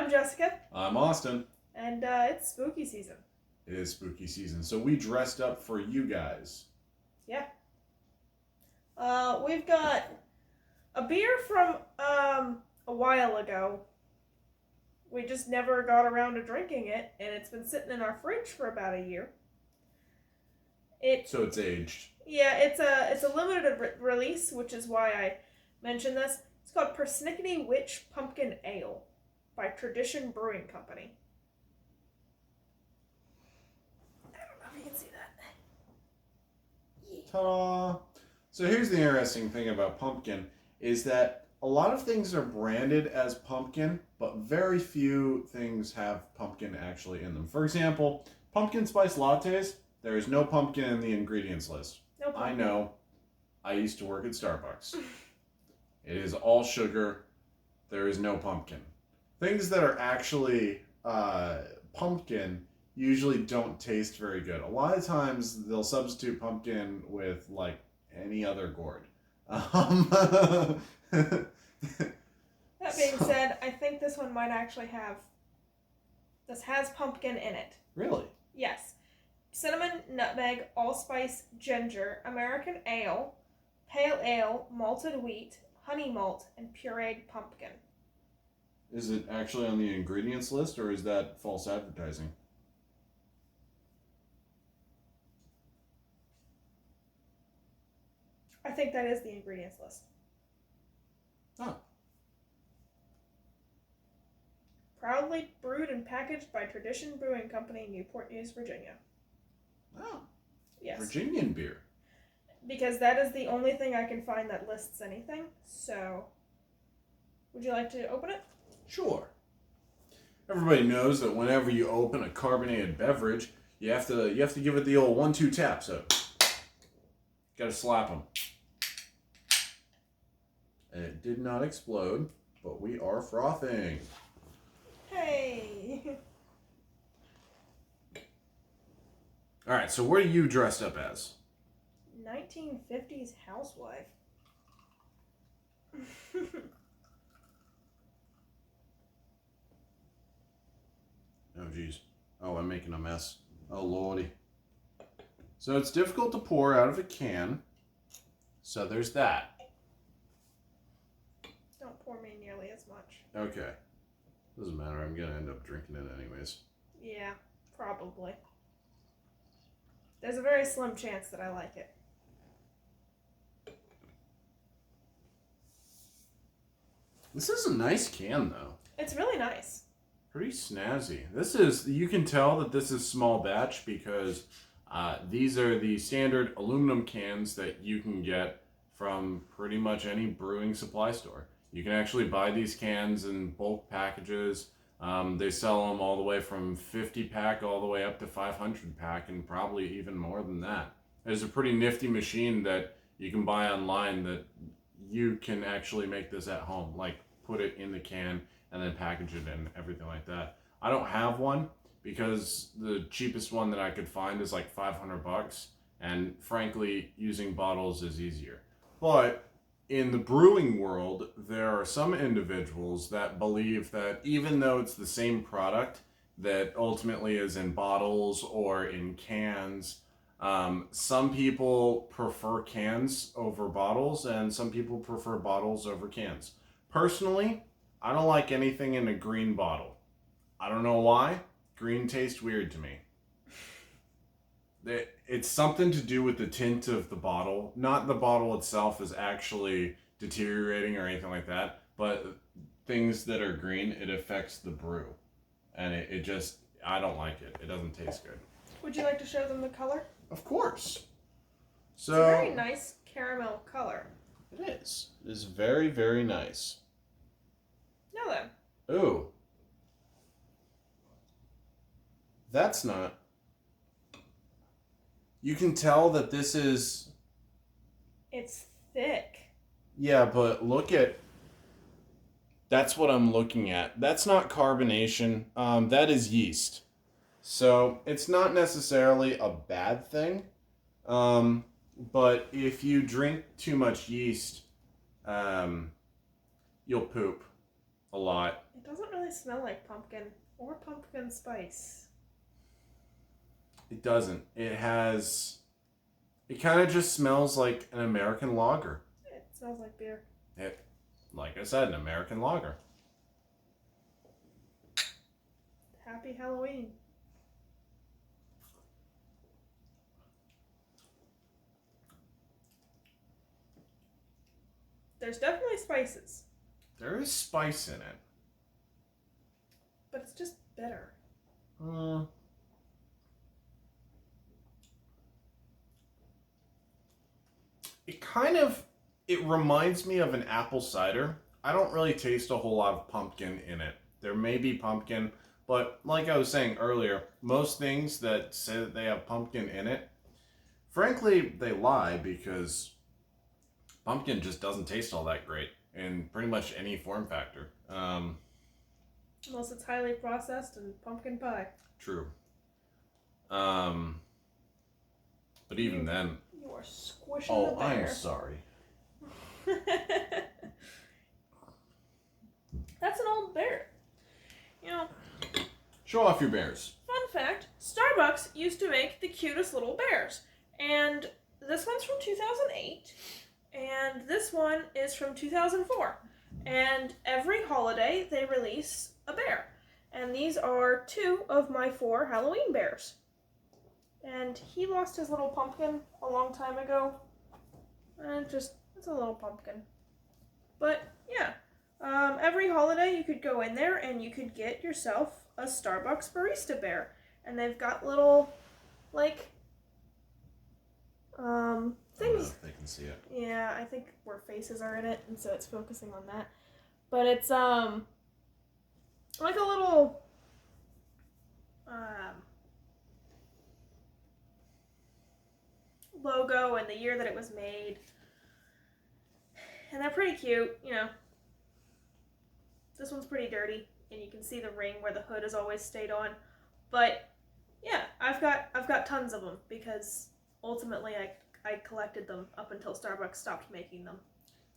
I'm Jessica. I'm Austin. And it's spooky season. It is spooky season, so we dressed up for you guys. Yeah. We've got a beer from a while ago. We just never got around to drinking it, and it's been sitting in our fridge for about a year. So it's aged. Yeah, it's a limited release, which is why I mentioned this. It's called Persnickety Witch Pumpkin Ale by Tradition Brewing Company. I don't know if you can see that. Yeah. Ta-da! So here's the interesting thing about pumpkin is that a lot of things are branded as pumpkin, but very few things have pumpkin actually in them. For example, pumpkin spice lattes, there is no pumpkin in the ingredients list. No pumpkin. I know. I used to work at Starbucks. It is all sugar. There is no pumpkin. Things that are actually pumpkin usually don't taste very good. A lot of times they'll substitute pumpkin with like any other gourd. That being said, I think this one might actually have... This has pumpkin in it. Really? Yes. Cinnamon, nutmeg, allspice, ginger, American ale, pale ale, malted wheat, honey malt, and pureed pumpkin. Is it actually on the ingredients list, or is that false advertising? I think that is the ingredients list. Oh. Proudly brewed and packaged by Tradition Brewing Company, Newport News, Virginia. Oh. Yes. Virginian beer. Because that is the only thing I can find that lists anything. So, would you like to open it? Sure. Everybody knows that whenever you open a carbonated beverage, you have to give it the old 1-2 tap. So, gotta slap them. And it did not explode, but we are frothing. Hey. All right. So, what are you dressed up as? 1950s housewife. Oh, geez. Oh, I'm making a mess. Oh, lordy. So it's difficult to pour out of a can. So there's that. Don't pour me nearly as much. Okay. Doesn't matter. I'm going to end up drinking it anyways. Yeah, probably. There's a very slim chance that I like it. This is a nice can, though. It's really nice. Pretty snazzy. This is, you can tell that this is small batch because these are the standard aluminum cans that you can get from pretty much any brewing supply store. You can actually buy these cans in bulk packages. They sell them all the way from 50 pack all the way up to 500 pack and probably even more than that. There's a pretty nifty machine that you can buy online that you can actually make this at home. Like put it in the can and then package it and everything like that. I don't have one because the cheapest one that I could find is like $500, and frankly, using bottles is easier. But in the brewing world, there are some individuals that believe that even though it's the same product that ultimately is in bottles or in cans, some people prefer cans over bottles and some people prefer bottles over cans. Personally, I don't like anything in a green bottle. I don't know why. Green tastes weird to me. It's something to do with the tint of the bottle. Not the bottle itself is actually deteriorating or anything like that, but things that are green, it affects the brew. And it just, I don't like it. It doesn't taste good. Would you like to show them the color? Of course. So, it's a very nice caramel color. It is. It is very, very nice. Now then. Ooh. That's not. You can tell that this is... It's thick. Yeah, but look at... That's what I'm looking at. That's not carbonation. That is yeast. So it's not necessarily a bad thing. But if you drink too much yeast, you'll poop a lot. It doesn't really really smell like pumpkin or pumpkin spice. It doesn't. It kind of just smells like an American lager. It smells like beer. Like I said, an American lager. Happy Halloween. There's definitely spices, There is spice in it. but it's just bitter. It reminds me of an apple cider. I don't really taste a whole lot of pumpkin in it. There may be pumpkin, but like I was saying earlier, most things that say that they have pumpkin in it, frankly, they lie because pumpkin just doesn't taste all that great in pretty much any form factor. Unless it's highly processed and pumpkin pie. True. But even then... You are squishing the bear. Oh, I'm sorry. That's an old bear. You know, Show off your bears. fun fact, Starbucks used to make the cutest little bears. And this one's from 2008. And this one is from 2004. And every holiday they release a bear. And these are 2 of my 4 Halloween bears. And he lost his little pumpkin a long time ago. And it's a little pumpkin. But yeah, every holiday you could go in there and you could get yourself a Starbucks barista bear. And they've got little, like, I don't know things. if they can see it. Yeah, I think where faces are in it, and so it's focusing on that. But it's like a little logo and the year that it was made. And they're pretty cute, you know. This one's pretty dirty, and you can see the ring where the hood has always stayed on. But yeah, I've got tons of them because ultimately I collected them up until Starbucks stopped making them.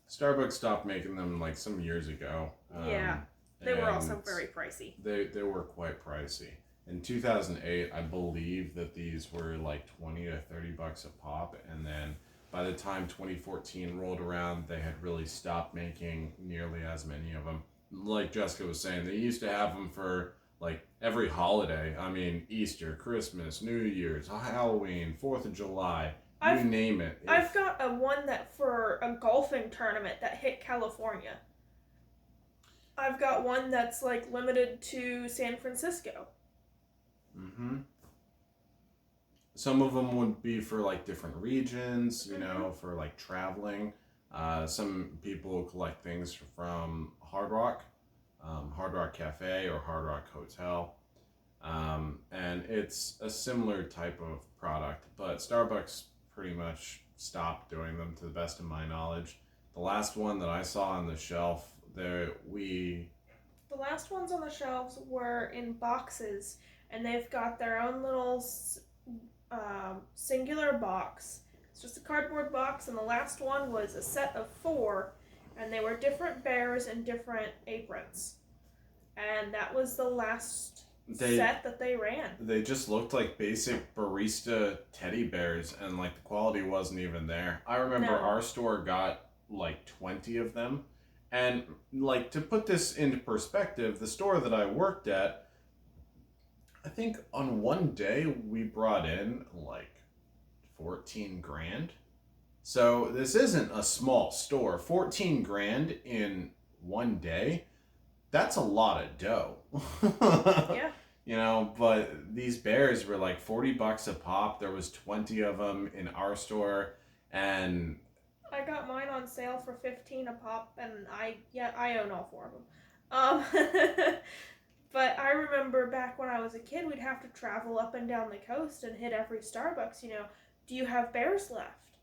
Starbucks stopped making them like some years ago. Yeah, they were also very pricey. They were quite pricey. In 2008, I believe that these were like 20 to 30 bucks a pop, and then by the time 2014 rolled around, they had really stopped making nearly as many of them. Like Jessica was saying, they used to have them for like every holiday. I mean, Easter, Christmas, New Year's, Halloween, 4th of July, you name it. I've got a one that for a golfing tournament that hit California. I've got one that's like limited to San Francisco. Mm-hmm. Some of them would be for like different regions, you know, for like traveling. Some people collect things from Hard Rock Cafe or Hard Rock Hotel. And it's a similar type of product, but Starbucks pretty much stopped doing them to the best of my knowledge. The last one that I saw on the shelf The last ones on the shelves were in boxes, and they've got their own little singular box. It's just a cardboard box, and the last one was a set of 4, and they were different bears and different aprons. And that was the last set that they ran. They just looked like basic barista teddy bears, and like the quality wasn't even there. I remember our store got like 20 of them. And like, to put this into perspective, the store that I worked at, I think on one day we brought in like 14 grand. So this isn't a small store. 14 grand in one day, that's a lot of dough. Yeah. You know, but these bears were like 40 bucks a pop. There was 20 of them in our store, and I got mine on sale for 15 a pop, and I own all 4 of them. But I remember back when I was a kid, we'd have to travel up and down the coast and hit every Starbucks, you know, do you have bears left?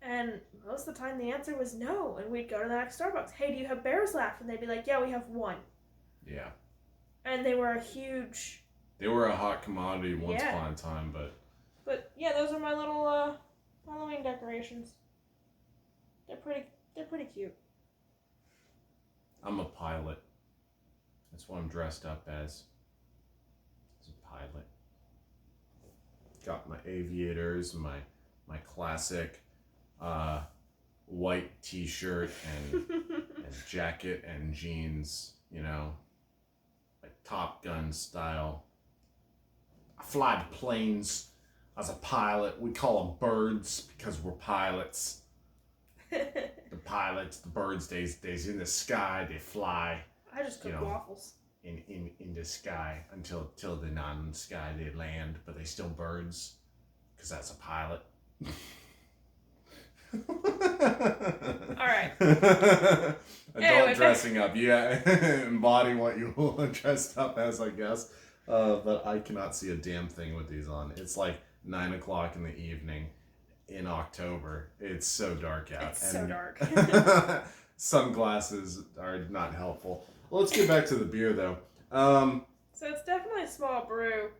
And most of the time the answer was no, and we'd go to the next Starbucks. Hey, do you have bears left? And they'd be like, yeah, we have 1. yeah. And they were a huge... They were a hot commodity once upon a time, but... But yeah, those are my little Halloween decorations. They're pretty cute. I'm a pilot. That's what I'm dressed up as a pilot. Got my aviators, my classic white t-shirt and jacket and jeans, like Top Gun style. I fly the planes as a pilot. We call them birds because we're pilots. The pilots, the birds, they's in the sky, they fly. I just cook waffles. In the sky until they're not in the sky, they land, but they still birds because that's a pilot. Alright. Adult dressing up. Yeah, embody what you dressed up as, I guess. But I cannot see a damn thing with these on. It's like 9 o'clock in the evening in October. It's so dark out. It's so dark. Sunglasses are not helpful. Well, let's get back to the beer, though. So it's definitely a small brew.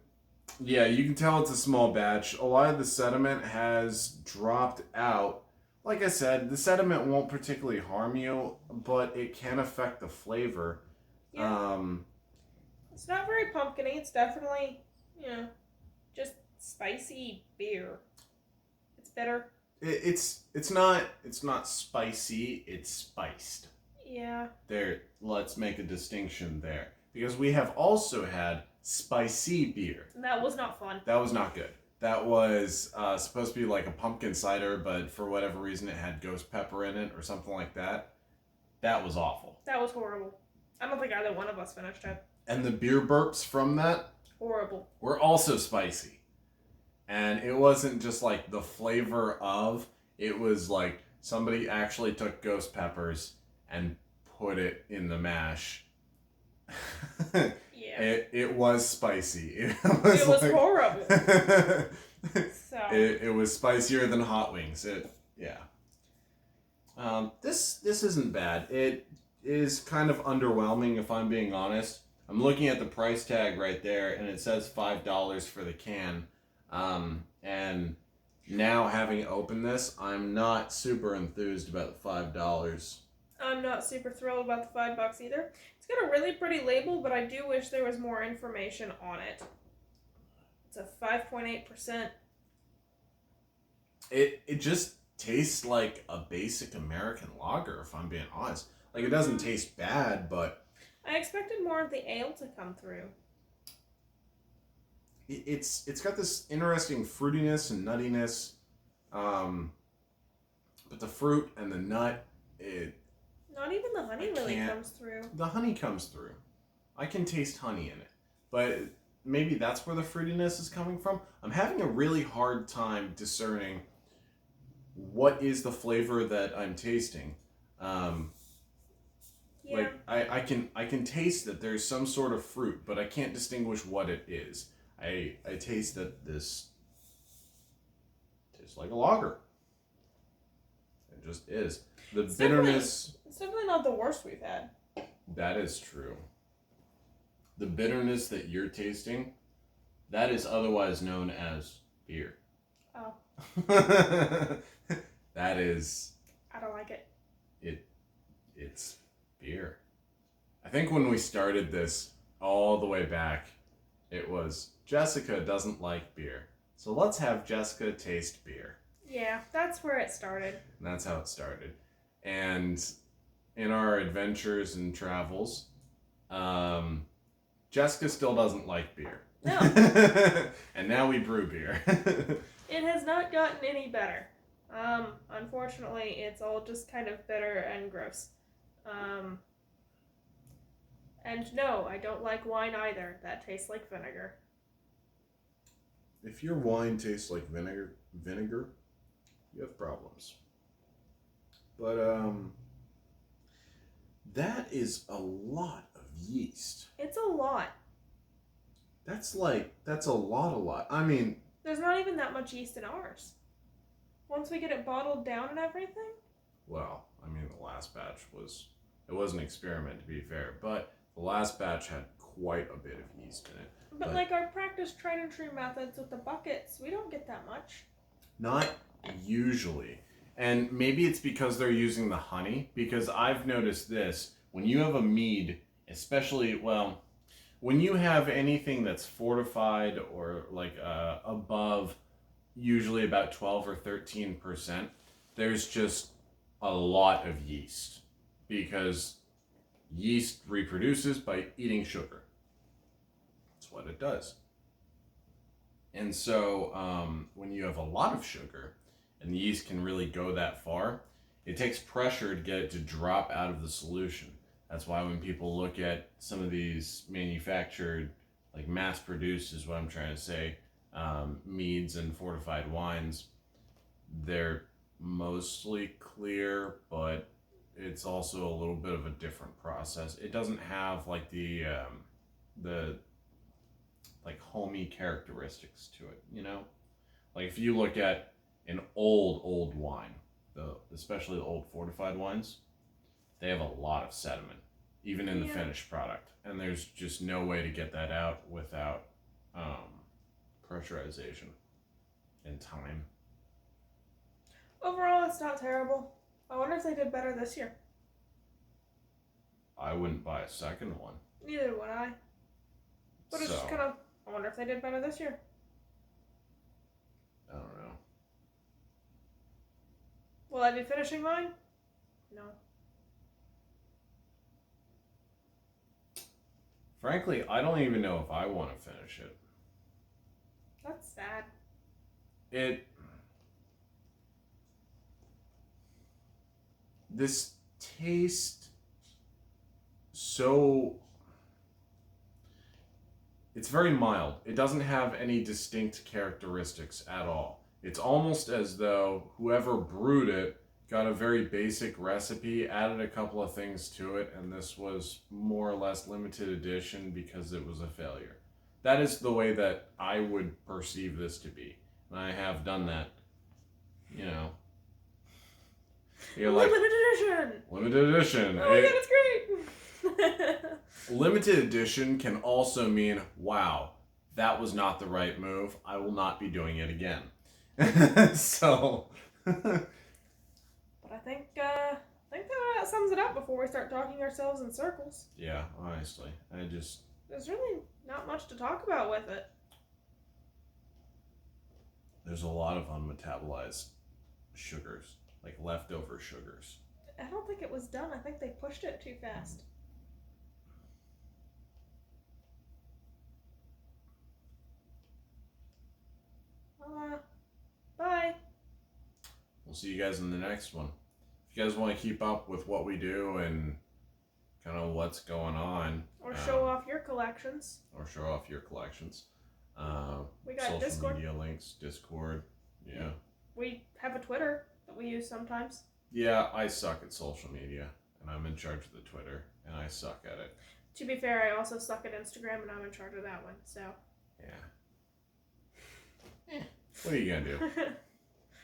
Yeah, you can tell it's a small batch. A lot of the sediment has dropped out. Like I said, the sediment won't particularly harm you, but it can affect the flavor. Yeah. It's not very pumpkin-y. It's definitely, just spicy beer. It's bitter. It's not spicy. It's spiced. Yeah. Let's make a distinction there, because we have also had spicy beer. And that was not fun. That was not good. That was supposed to be like a pumpkin cider, but for whatever reason it had ghost pepper in it or something like that. That was awful. That was horrible. I don't think either one of us finished it. And the beer burps from that Horrible. were also spicy. And it wasn't just like the flavor of, it was like somebody actually took ghost peppers and put it in the mash. Yeah. It was spicy. It was like, horrible. So it was spicier than hot wings. This isn't bad. It is kind of underwhelming, if I'm being honest. I'm looking at the price tag right there, and it says $5 for the can. And now having opened this, I'm not super enthused about the $5. I'm not super thrilled about the $5 either. It's got a really pretty label, but I do wish there was more information on it. It's a 5.8%. It just tastes like a basic American lager, if I'm being honest. Like, it doesn't taste bad, but I expected more of the ale to come through. It's got this interesting fruitiness and nuttiness, but the fruit and the nut, not even the honey really comes through. The honey comes through. I can taste honey in it, but maybe that's where the fruitiness is coming from. I'm having a really hard time discerning what is the flavor that I'm tasting. Yeah. Like I can taste that there's some sort of fruit, but I can't distinguish what it is. I taste that this tastes like a lager. It just is. The bitterness... It's definitely not the worst we've had. That is true. The bitterness that you're tasting, that is otherwise known as beer. Oh. That is... I don't like it. It's beer. I think when we started this all the way back, it was Jessica doesn't like beer. So let's have Jessica taste beer. Yeah, that's where it started. And that's how it started. And in our adventures and travels, Jessica still doesn't like beer. No. And now we brew beer. It has not gotten any better. Unfortunately, it's all just kind of bitter and gross. And no, I don't like wine either. That tastes like vinegar. If your wine tastes like vinegar, you have problems. But that is a lot of yeast. It's a lot. That's a lot. I mean, there's not even that much yeast in ours. Once we get it bottled down and everything. Well, I mean, the last batch was an experiment, to be fair, but the last batch had quite a bit of yeast in it. But like our practice tried and true methods with the buckets, we don't get that much. Not usually. And maybe it's because they're using the honey, because I've noticed this. When you have a mead especially, well, when you have anything that's fortified or like above usually about 12 or 13%, there's just a lot of yeast because yeast reproduces by eating sugar. That's what it does. And so when you have a lot of sugar and the yeast can really go that far, it takes pressure to get it to drop out of the solution. That's why when people look at some of these manufactured, like mass produced is what I'm trying to say, meads and fortified wines, they're mostly clear, but it's also a little bit of a different process. It doesn't have like the like homey characteristics to it, you know? Like if you look at an old wine, especially the old fortified wines, they have a lot of sediment, even in the finished product. And there's just no way to get that out without pressurization and time. Overall, it's not terrible. I wonder if they did better this year. I wouldn't buy a second one. Neither would I. But it's just kind of, I wonder if they did better this year. I don't know. Will I be finishing mine? No. Frankly, I don't even know if I want to finish it. That's sad. This taste so, it's very mild. It doesn't have any distinct characteristics at all. It's almost as though whoever brewed it got a very basic recipe, added a couple of things to it, and this was more or less limited edition because it was a failure. That is the way that I would perceive this to be. And I have done that, you know. You're like, limited edition! Limited edition. Oh my god, it's great! Limited edition can also mean, wow, that was not the right move. I will not be doing it again. So... But I think that sums it up before we start talking ourselves in circles. Yeah, honestly. There's really not much to talk about with it. There's a lot of unmetabolized sugars, like leftover sugars. I don't think it was done. I think they pushed it too fast. Bye. We'll see you guys in the next one. If you guys want to keep up with what we do and kind of what's going on, or show off your collections, we got social Discord. media links, Discord. Yeah. We have a Twitter that we use sometimes. Yeah, I suck at social media, and I'm in charge of the Twitter, and I suck at it. To be fair, I also suck at Instagram, and I'm in charge of that one, so. Yeah. What are you gonna do?